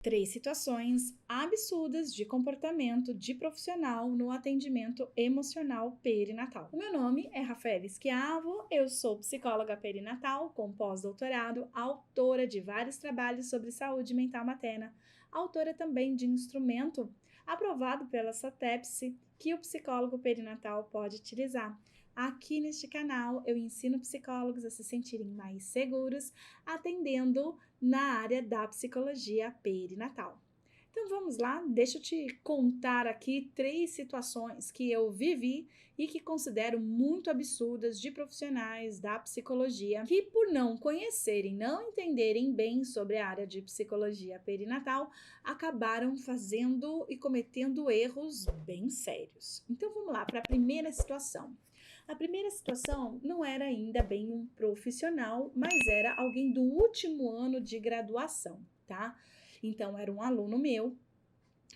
3 situações absurdas de comportamento de profissional no atendimento emocional perinatal. O meu nome é Rafaela Schiavo, eu sou psicóloga perinatal com pós-doutorado, autora de vários trabalhos sobre saúde mental materna, autora também de instrumento aprovado pela SATEPSE que o psicólogo perinatal pode utilizar. Aqui neste canal eu ensino psicólogos a se sentirem mais seguros atendendo na área da psicologia perinatal. Então vamos lá, deixa eu te contar aqui 3 situações que eu vivi e que considero muito absurdas de profissionais da psicologia que, por não conhecerem, não entenderem bem sobre a área de psicologia perinatal, acabaram fazendo e cometendo erros bem sérios. Então vamos lá para a primeira situação. A primeira situação não era ainda bem um profissional, mas era alguém do último ano de graduação, tá? Então, era um aluno meu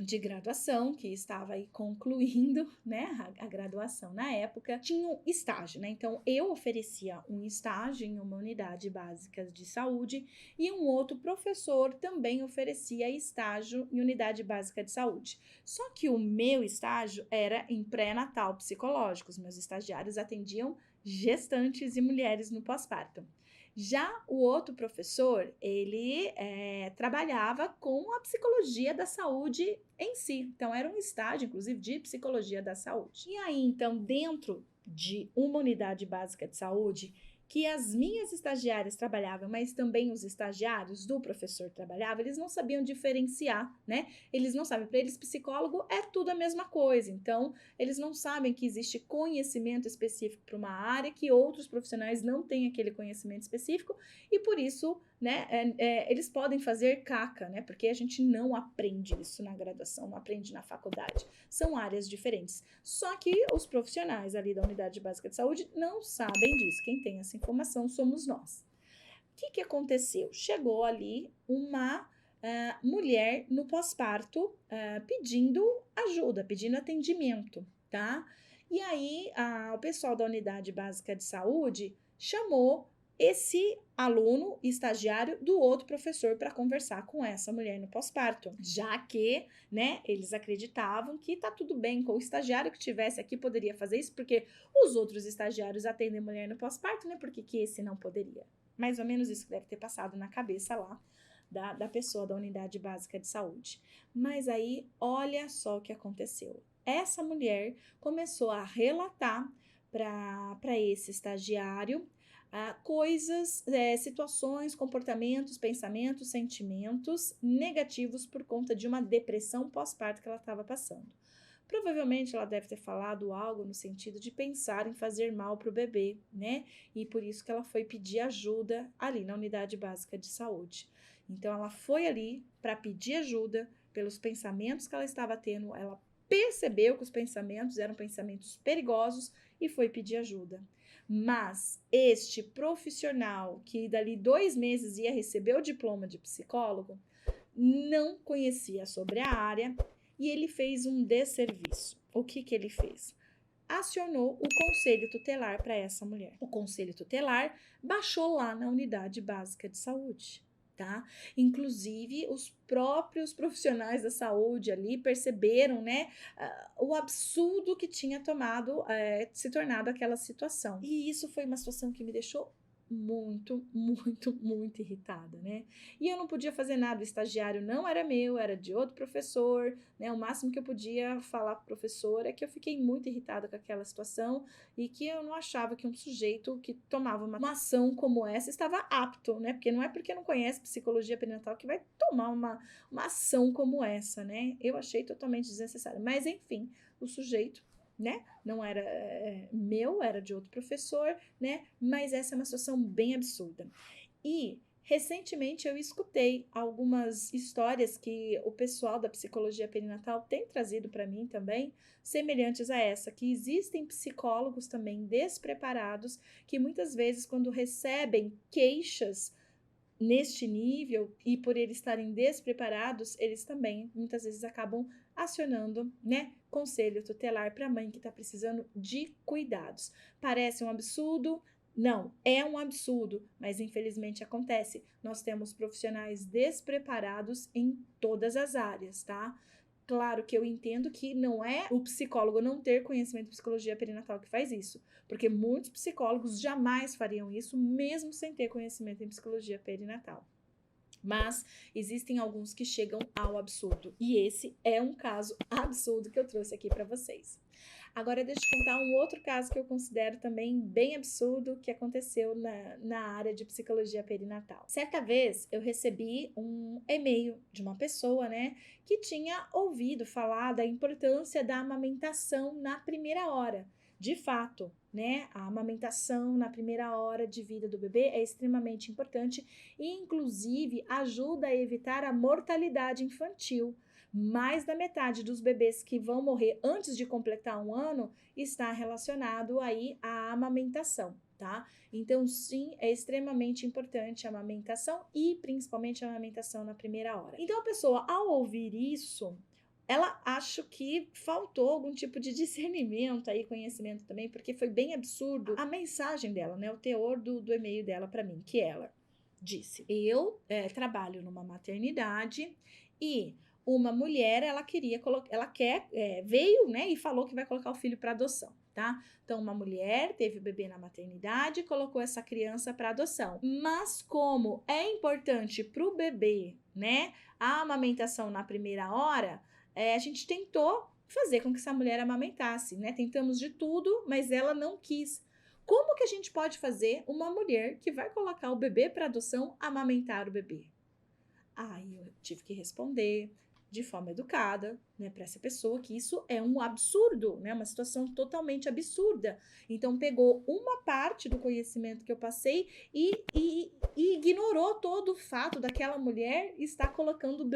de graduação, que estava aí concluindo, né, a graduação na época, tinha um estágio, né, então eu oferecia um estágio em uma unidade básica de saúde e um outro professor também oferecia estágio em unidade básica de saúde, só que o meu estágio era em pré-natal psicológico, os meus estagiários atendiam gestantes e mulheres no pós-parto. Já o outro professor, ele trabalhava com a psicologia da saúde em si. Então, era um estágio, inclusive, de psicologia da saúde. E aí, então, dentro de uma unidade básica de saúde, que as minhas estagiárias trabalhavam, mas também os estagiários do professor trabalhavam, eles não sabiam diferenciar, né? Eles não sabem, para eles psicólogo é tudo a mesma coisa, então eles não sabem que existe conhecimento específico para uma área, que outros profissionais não têm aquele conhecimento específico e por isso, né, eles podem fazer caca, né? Porque a gente não aprende isso na graduação, não aprende na faculdade, são áreas diferentes. Só que os profissionais ali da unidade básica de saúde não sabem disso, quem tem essa informação somos nós. O que aconteceu? Chegou ali uma mulher no pós-parto pedindo ajuda, pedindo atendimento, tá? E aí o pessoal da unidade básica de saúde chamou esse aluno estagiário do outro professor para conversar com essa mulher no pós-parto, já que, né, eles acreditavam que tá tudo bem com o estagiário que tivesse aqui poderia fazer isso, porque os outros estagiários atendem mulher no pós-parto, né, porque que esse não poderia. Mais ou menos isso que deve ter passado na cabeça lá da pessoa da unidade básica de saúde. Mas aí, olha só o que aconteceu. Essa mulher começou a relatar para esse estagiário coisas, situações, comportamentos, pensamentos, sentimentos negativos por conta de uma depressão pós-parto que ela estava passando. Provavelmente ela deve ter falado algo no sentido de pensar em fazer mal para o bebê, né? E por isso que ela foi pedir ajuda ali na unidade básica de saúde. Então ela foi ali para pedir ajuda pelos pensamentos que ela estava tendo, ela percebeu que os pensamentos eram pensamentos perigosos e foi pedir ajuda. Mas este profissional que dali 2 meses ia receber o diploma de psicólogo não conhecia sobre a área e ele fez um desserviço. O que ele fez? Acionou o conselho tutelar para essa mulher. O conselho tutelar baixou lá na unidade básica de saúde. Tá? Inclusive, os próprios profissionais da saúde ali perceberam, né, o absurdo que tinha se tornado aquela situação. E isso foi uma situação que me deixou muito irritada, né? E eu não podia fazer nada, o estagiário não era meu, era de outro professor, né? O máximo que eu podia falar pro professor é que eu fiquei muito irritada com aquela situação e que eu não achava que um sujeito que tomava uma ação como essa estava apto, né? Porque não é porque não conhece psicologia perinatal que vai tomar uma ação como essa, né? Eu achei totalmente desnecessário. Mas, enfim, o sujeito, né, não era meu, era de outro professor, né, mas essa é uma situação bem absurda. E recentemente eu escutei algumas histórias que o pessoal da psicologia perinatal tem trazido para mim também, semelhantes a essa, que existem psicólogos também despreparados que muitas vezes quando recebem queixas neste nível e por eles estarem despreparados, eles também muitas vezes acabam acionando, né, conselho tutelar para a mãe que está precisando de cuidados. Parece um absurdo, Não, é um absurdo, mas infelizmente acontece. Nós temos profissionais despreparados em todas as áreas, tá? Claro que eu entendo que não é o psicólogo não ter conhecimento de psicologia perinatal que faz isso, porque muitos psicólogos jamais fariam isso, mesmo sem ter conhecimento em psicologia perinatal. Mas existem alguns que chegam ao absurdo, e esse é um caso absurdo que eu trouxe aqui para vocês. Agora deixa eu contar um outro caso que eu considero também bem absurdo que aconteceu na área de psicologia perinatal. Certa vez eu recebi um e-mail de uma pessoa, né, que tinha ouvido falar da importância da amamentação na primeira hora. De fato, né, a amamentação na primeira hora de vida do bebê é extremamente importante e, inclusive, ajuda a evitar a mortalidade infantil. Mais da metade dos bebês que vão morrer antes de completar 1 ano está relacionado aí à amamentação, tá? Então, sim, é extremamente importante a amamentação e principalmente a amamentação na primeira hora. Então, a pessoa, ao ouvir isso, ela acho que faltou algum tipo de discernimento aí, conhecimento também, porque foi bem absurdo a mensagem dela, né? O teor do e-mail dela para mim, que ela disse: eu trabalho numa maternidade e uma mulher, veio, né, e falou que vai colocar o filho para adoção, tá? Então, uma mulher teve o bebê na maternidade e colocou essa criança para adoção. Mas como é importante para o bebê, né, a amamentação na primeira hora, a gente tentou fazer com que essa mulher amamentasse, né? Tentamos de tudo, mas ela não quis. Como que a gente pode fazer uma mulher que vai colocar o bebê para adoção amamentar o bebê? Aí eu tive que responder de forma educada, né, para essa pessoa que isso é um absurdo, né, uma situação totalmente absurda. Então pegou uma parte do conhecimento que eu passei e ignorou todo o fato daquela mulher estar colocando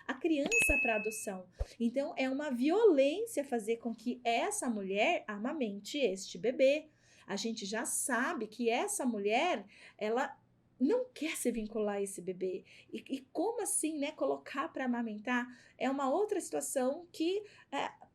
a criança para adoção. Então é uma violência fazer com que essa mulher amamente este bebê. A gente já sabe que essa mulher, ela não quer se vincular a esse bebê. E como assim, né? Colocar para amamentar é uma outra situação que,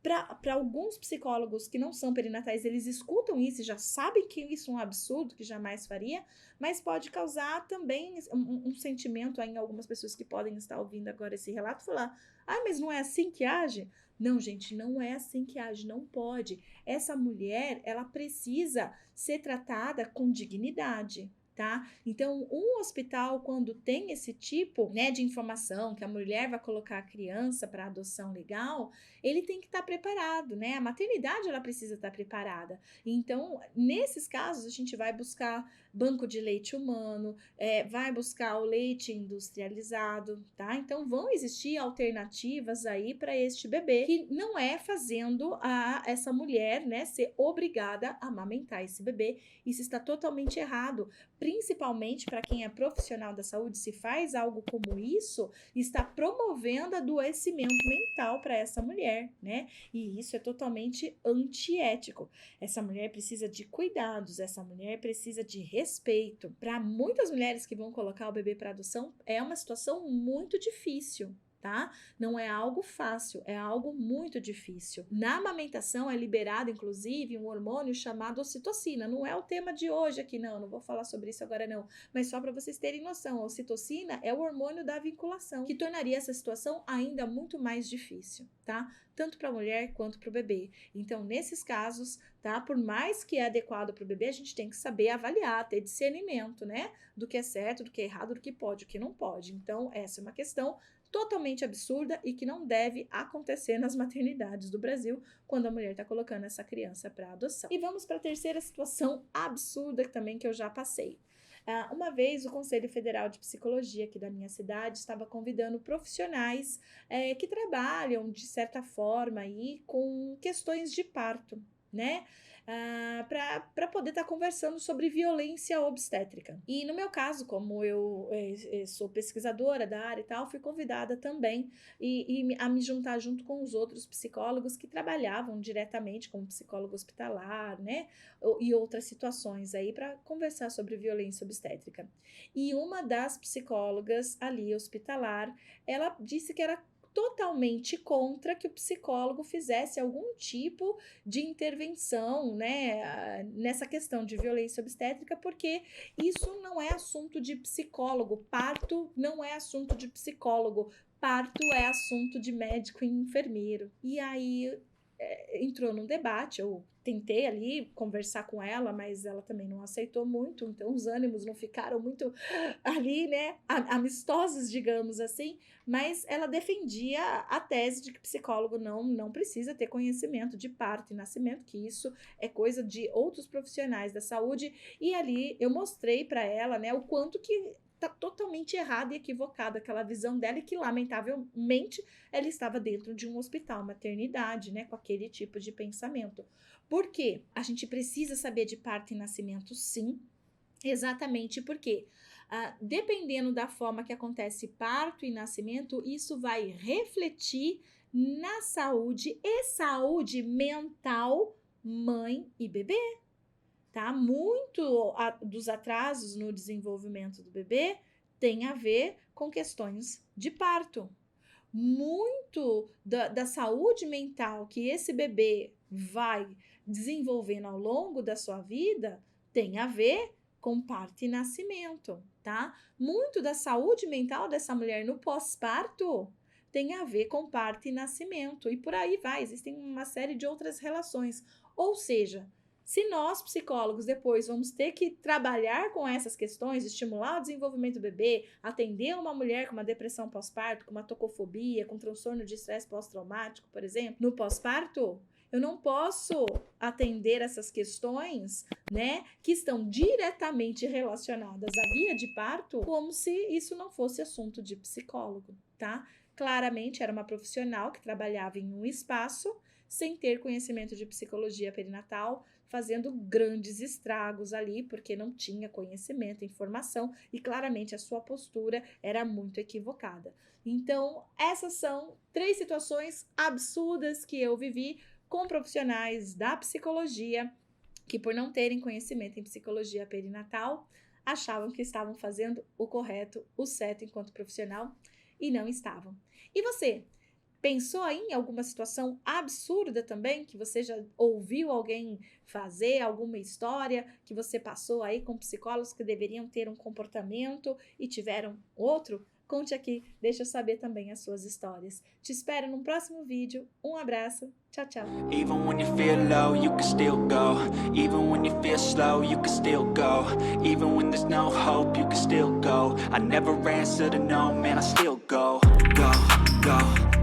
para alguns psicólogos que não são perinatais, eles escutam isso e já sabem que isso é um absurdo, que jamais faria, mas pode causar também um sentimento aí em algumas pessoas que podem estar ouvindo agora esse relato, falar: ah, mas não é assim que age? Não, gente, não é assim que age, não pode. Essa mulher, ela precisa ser tratada com dignidade. Tá? Então, um hospital, quando tem esse tipo, né, de informação que a mulher vai colocar a criança para adoção legal, ele tem que estar preparado, né? A maternidade, ela precisa estar preparada. Então, nesses casos, a gente vai buscar banco de leite humano, vai buscar o leite industrializado, tá? Então, vão existir alternativas aí para este bebê, que não é fazendo essa mulher, né, ser obrigada a amamentar esse bebê. Isso está totalmente errado. Principalmente para quem é profissional da saúde, se faz algo como isso, está promovendo adoecimento mental para essa mulher, né? E isso é totalmente antiético. Essa mulher precisa de cuidados, essa mulher precisa de respeito. Para muitas mulheres que vão colocar o bebê para adoção, é uma situação muito difícil. Tá? Não é algo fácil, é algo muito difícil. Na amamentação é liberado, inclusive, um hormônio chamado ocitocina. Não é o tema de hoje aqui, não vou falar sobre isso agora não, mas só para vocês terem noção, a ocitocina é o hormônio da vinculação, que tornaria essa situação ainda muito mais difícil, tá? Tanto para a mulher quanto para o bebê. Então, nesses casos, tá? Por mais que é adequado para o bebê, a gente tem que saber avaliar, ter discernimento, né? Do que é certo, do que é errado, do que pode, do que não pode. Então, essa é uma questão totalmente absurda e que não deve acontecer nas maternidades do Brasil quando a mulher está colocando essa criança para adoção. E vamos para a terceira situação absurda também que eu já passei. Uma vez o Conselho Federal de Psicologia aqui da minha cidade estava convidando profissionais que trabalham de certa forma aí com questões de parto, né? Para poder estar conversando sobre violência obstétrica. E no meu caso, como eu sou pesquisadora da área e tal, fui convidada também a me juntar junto com os outros psicólogos que trabalhavam diretamente como psicólogo hospitalar, né? E outras situações aí para conversar sobre violência obstétrica. E uma das psicólogas ali hospitalar, ela disse que era totalmente contra que o psicólogo fizesse algum tipo de intervenção, né, nessa questão de violência obstétrica, porque isso não é assunto de psicólogo, parto não é assunto de psicólogo, parto é assunto de médico e enfermeiro. E aí entrou num debate, eu tentei ali conversar com ela, mas ela também não aceitou muito, então os ânimos não ficaram muito ali, né, amistosos, digamos assim, mas ela defendia a tese de que psicólogo não precisa ter conhecimento de parto e nascimento, que isso é coisa de outros profissionais da saúde, e ali eu mostrei para ela, né, o quanto que tá totalmente errada e equivocada aquela visão dela e que, lamentavelmente, ela estava dentro de um hospital, maternidade, né, com aquele tipo de pensamento. Por quê? A gente precisa saber de parto e nascimento, sim, exatamente porque, dependendo da forma que acontece parto e nascimento, isso vai refletir na saúde e saúde mental mãe e bebê. Tá? Muito dos atrasos no desenvolvimento do bebê tem a ver com questões de parto. Muito da saúde mental que esse bebê vai desenvolvendo ao longo da sua vida tem a ver com parto e nascimento, tá? Muito da saúde mental dessa mulher no pós-parto tem a ver com parto e nascimento, e por aí vai, existem uma série de outras relações. Ou seja, se nós, psicólogos, depois vamos ter que trabalhar com essas questões, estimular o desenvolvimento do bebê, atender uma mulher com uma depressão pós-parto, com uma tocofobia, com transtorno de estresse pós-traumático, por exemplo, no pós-parto, eu não posso atender essas questões, né, que estão diretamente relacionadas à via de parto, como se isso não fosse assunto de psicólogo, tá? Claramente era uma profissional que trabalhava em um espaço sem ter conhecimento de psicologia perinatal, fazendo grandes estragos ali, porque não tinha conhecimento, informação, e claramente a sua postura era muito equivocada. Então, essas são 3 situações absurdas que eu vivi com profissionais da psicologia, que por não terem conhecimento em psicologia perinatal, achavam que estavam fazendo o correto, o certo enquanto profissional, e não estavam. E você? Pensou aí em alguma situação absurda também, que você já ouviu alguém fazer, alguma história que você passou aí com psicólogos que deveriam ter um comportamento e tiveram outro? Conte aqui, deixa eu saber também as suas histórias. Te espero num próximo vídeo. Um abraço, tchau, tchau. Even when you feel low, you can still go. Even when you feel slow, you can still go. Even when there's no hope, you can still go. I never answer to no, man, I still go, go, go.